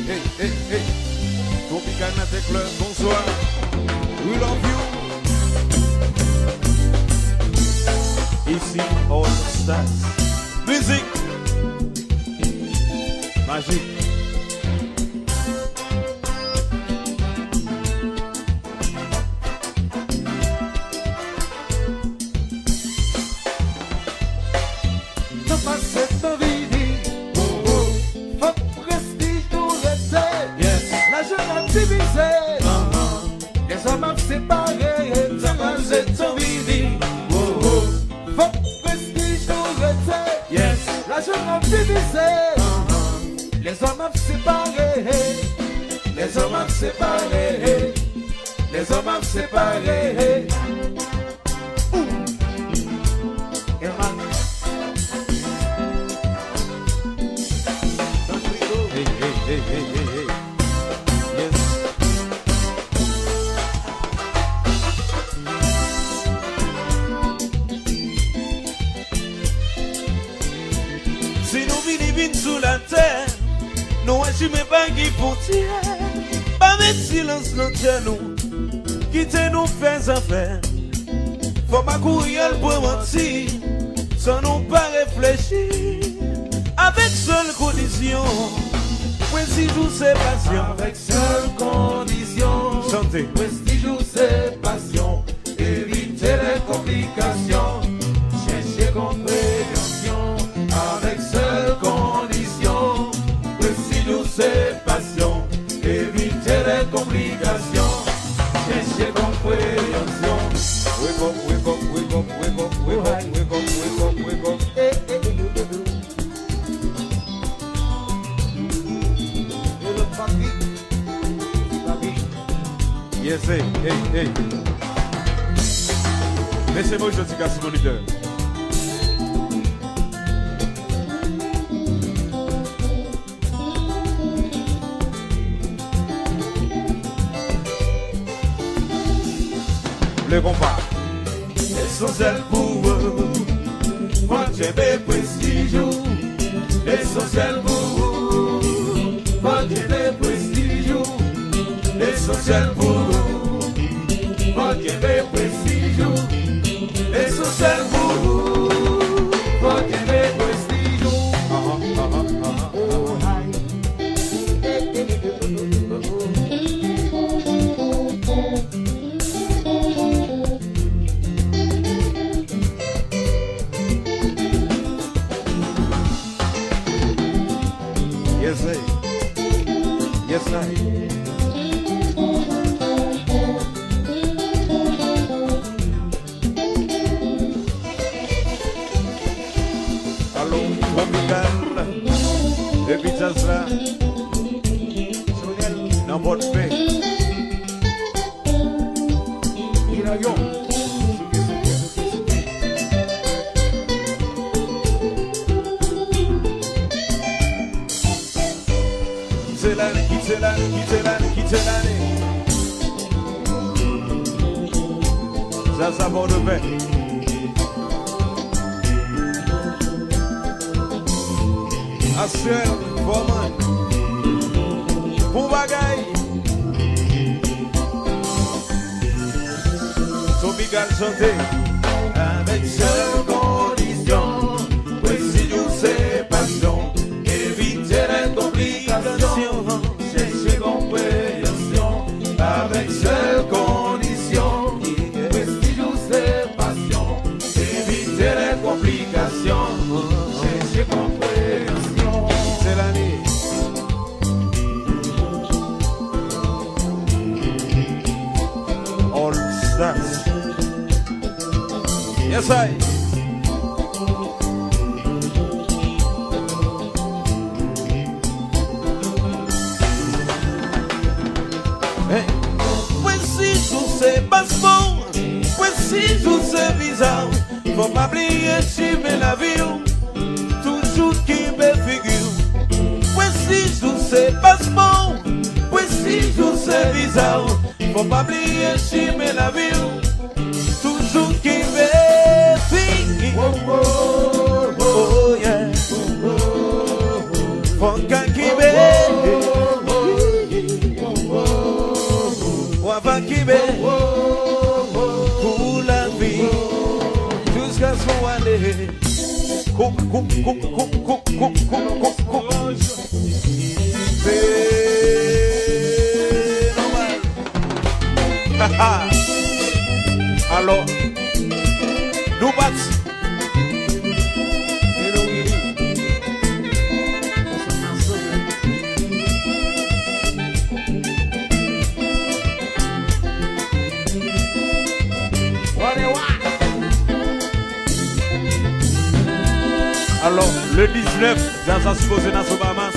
hey. Tropical Natek Club, bonsoir. We love you. Ici, All Stars. Musique. Magique. Les hommes ont séparé, ça va être son vivi. Faut prestige nous rester. Yes. La jeune a divisé. Les hommes ont séparé. Les hommes ont séparé. Les hommes ont séparé. Hey. Sous la terre, nous assumons pas qui frontière. Pas mettre silence dans nous, quitter nous faire affaires. Faut pas courir pour mentir, sans nous pas réfléchir. Avec seule condition, prestige ou c'est passion. Avec seule condition, santé. Prestige ou c'est passion. Éviter les complications, chercher compréhension. Avec seule condition, prestige ou c'est passion. Éviter les complications, chercher compréhension. Wake up. Yes, hey. Laissez-moi je suis casse moniteur. Le compas. L'essentiel pour eux, moi j'aime prestige. L'essentiel pour eux, moi j'aime prestige. L'essentiel pour eux, moi j'aime prestige. L'essentiel pour eux, moi j'aime prestige. Yes, sir. Allô, tropical. Et puis ça sera. N'importe quoi. Il a yo. Quittez l'année. Ça va de paix. Assuel, Foreman. Bon bagaille. Tropical chanté. Avec seule condition, prestige ou c'est passion. Éviter les complications, chercher compréhension. Avec seule condition, prestige ou c'est passion. Éviter les complications, chercher compréhension. C'est l'année. All Stars. Yes, I. Hey. Prestige ou c'est passeport, prestige ou c'est visa. Faut pas oublier chimer la vie, toujours qui me figure. Prestige ou c'est passeport, prestige ou c'est visa. Faut pas oublier chimer la vie, toujours qui me figure. Oh yeah. Faut qu'un qui me C'est normal. Alors, nous battons. Alors, le 19, ça se pose dans ce Bahamas.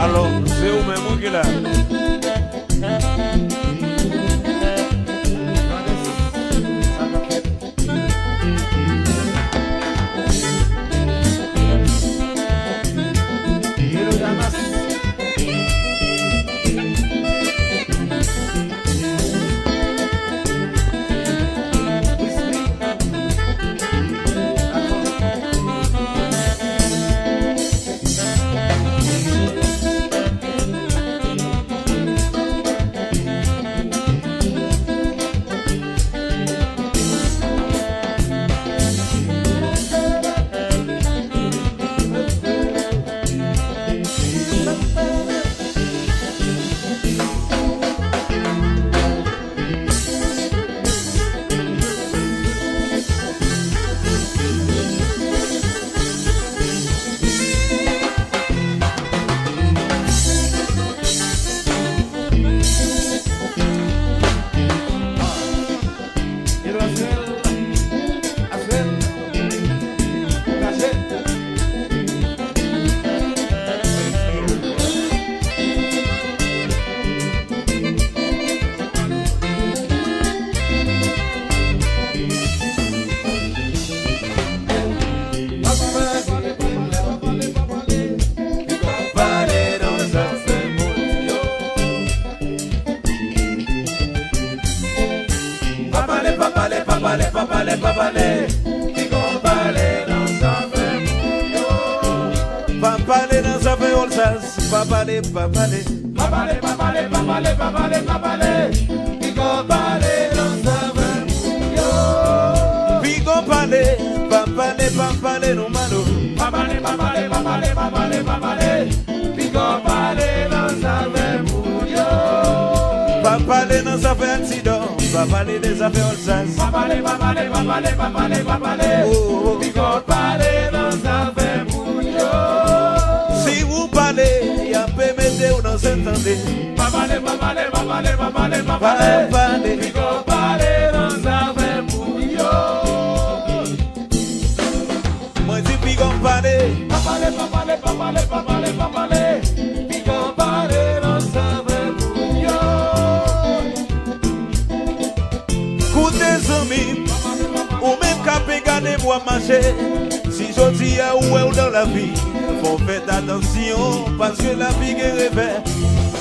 Alors, c'est où même qui est là? Si vous parlez, il y a peu mettez ou dans cette année. Moi dis puis qu'on parler. Ou même qu'à regarder moi marcher. Si je dis à où est dans la vie, faut faire attention parce que la vie est revers.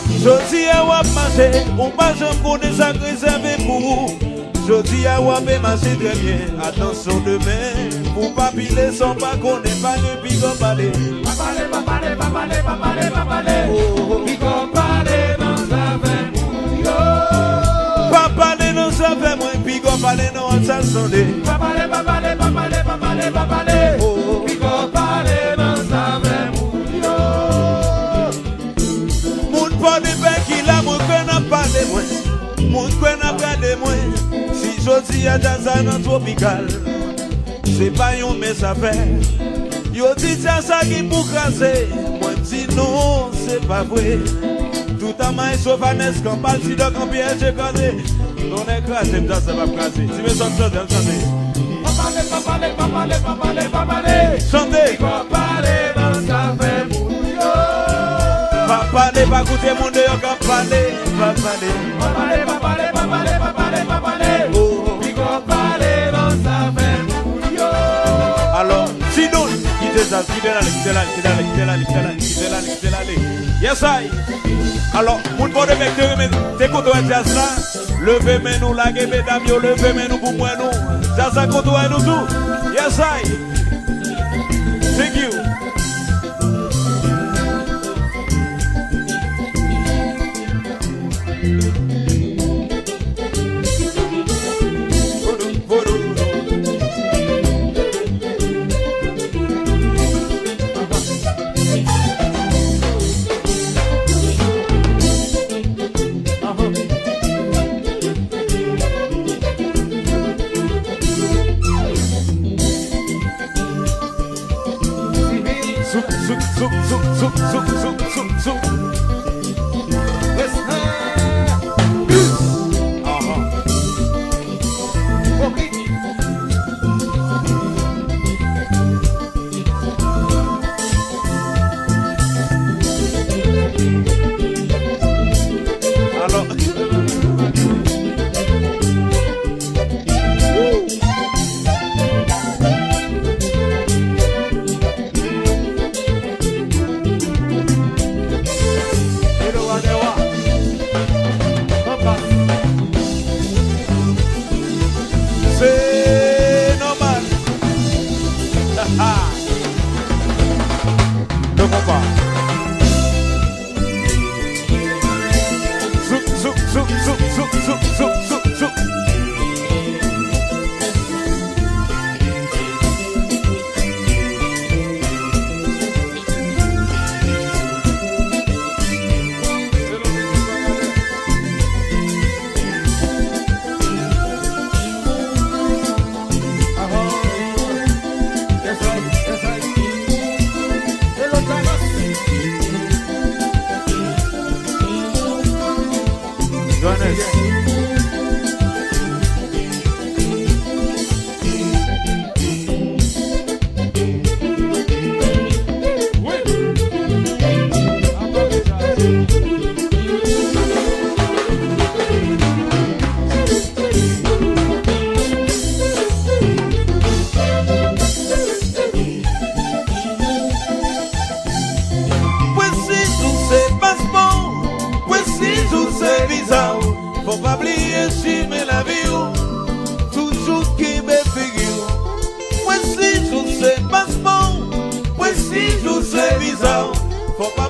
Je dis à où marcher, ou pas j'en connais ça réservé pour vous. Je dis à où marcher très bien, attention demain, pour pas piler sans pas qu'on n'est pas de pico balé. Ça fait moins pico parler non ça sonner. Papalé pico parler non ça fait mouyo. Moun pas de pain qui la moun n'a pas de moi. Moun n'a pas de moi. Si jodi a dans tropical. C'est pas yon mais ça fait. Yo dit ça qui pour casser. Moi dis non, c'est pas vrai. Tout à main sauf Vanessa quand parle si donc en piège casé. On est crasé, ça va crasser. Si vous chantez, chantez. Chantez. Papa n'est pas écoutez mon dehors qui parler, va parler. Pas parler, pas parler, pas parler, pas parler, pas parler. Oh, oh. Il va parler dans sa main pour yo. Alors, sinon, quittez ça, quittez la. Yes, I. Alors, mon bon mec, t'es content de jazz là? Levez mes nous, la gueule, mesdames, levez mes nous pour moi, nous. Jazz là, content de nous tout. Yes, I. Thank you. Zouk. Alors, c'est normal. Ne comprends pas. Zouk. Faut pas oublier si mais la vie toujours qui me figure. Moi si je sais pas bon, moi si je sais bizarre. Faut pas